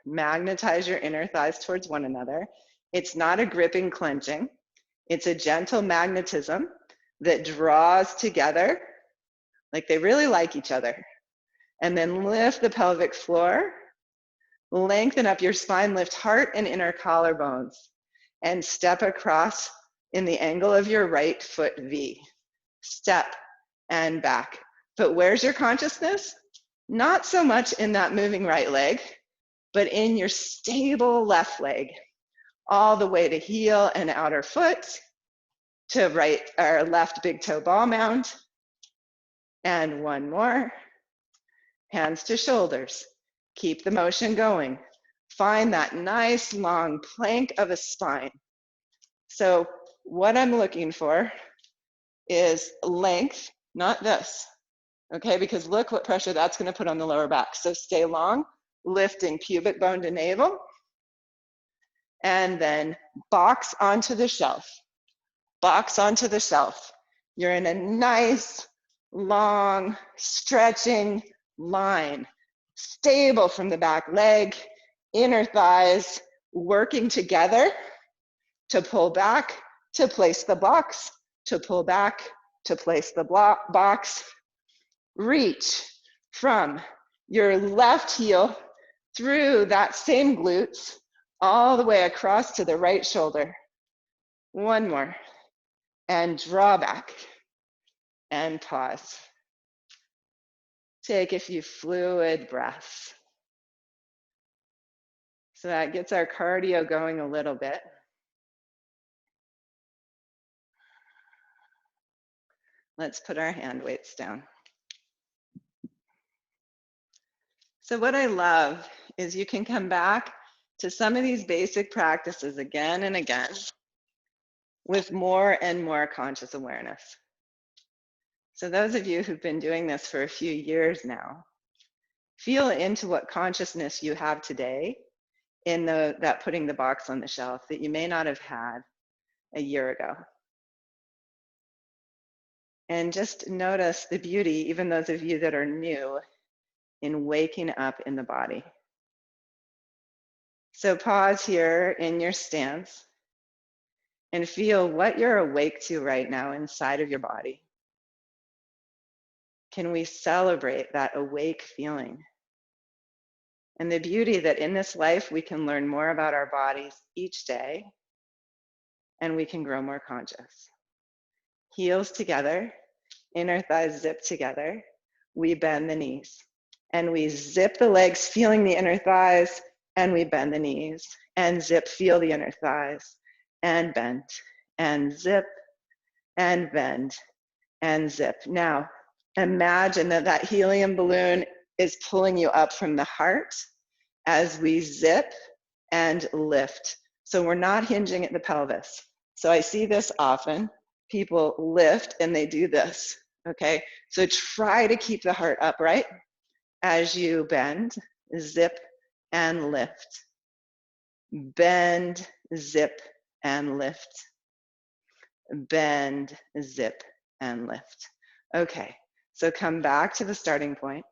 magnetize your inner thighs towards one another. It's not a gripping clenching. It's a gentle magnetism that draws together like they really like each other. And then lift the pelvic floor. Lengthen up your spine, lift heart and inner collarbones, and step across in the angle of your right foot V. Step and back. But where's your consciousness? Not so much in that moving right leg, but in your stable left leg, all the way to heel and outer foot, to right or left big toe ball mound. And one more. Hands to shoulders. Keep the motion going. Find that nice long plank of a spine. So what I'm looking for is length, not this, okay? Because look what pressure that's gonna put on the lower back. So stay long, lifting pubic bone to navel, and then box onto the shelf. Box onto the shelf. You're in a nice, long, stretching line. Stable from the back leg, inner thighs working together to pull back, to place the box, to pull back, to place the box. Reach from your left heel through that same glutes all the way across to the right shoulder. One more. And draw back and pause. Take a few fluid breaths. So that gets our cardio going a little bit. Let's put our hand weights down. So what I love is you can come back to some of these basic practices again and again with more and more conscious awareness. So those of you who've been doing this for a few years now, feel into what consciousness you have today in that putting the box on the shelf that you may not have had a year ago. And just notice the beauty, even those of you that are new, in waking up in the body. So pause here in your stance and feel what you're awake to right now inside of your body. Can we celebrate that awake feeling? And the beauty that in this life, we can learn more about our bodies each day, and we can grow more conscious. Heels together, inner thighs zip together. We bend the knees. And we zip the legs, feeling the inner thighs, and we bend the knees. And zip, feel the inner thighs, and bend. And zip, and bend, and zip. Now, imagine that that helium balloon is pulling you up from the heart as we zip and lift. So we're not hinging at the pelvis. So I see this often. People lift and they do this, okay? So try to keep the heart upright as you bend, zip, and lift. Bend, zip, and lift. Bend, zip, and lift. Okay, so come back to the starting point.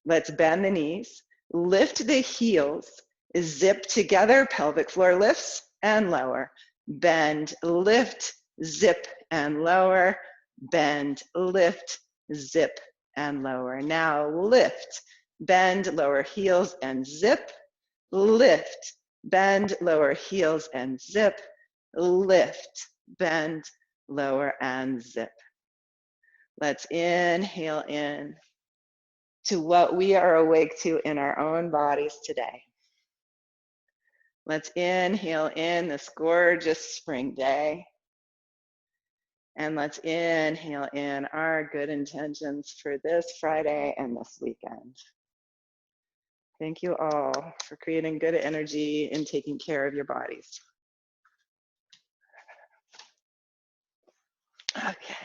Let's bend the knees, lift the heels, zip together, pelvic floor lifts and lower. Bend, lift, zip, and lower. Bend, lift, zip, and lower. Now lift, bend, lower heels, and zip. Lift, bend, lower heels, and zip. Lift, bend, lower, and zip. Let's inhale in to what we are awake to in our own bodies today. Let's inhale in this gorgeous spring day. And let's inhale in our good intentions for this Friday and this weekend. Thank you all for creating good energy and taking care of your bodies. Okay.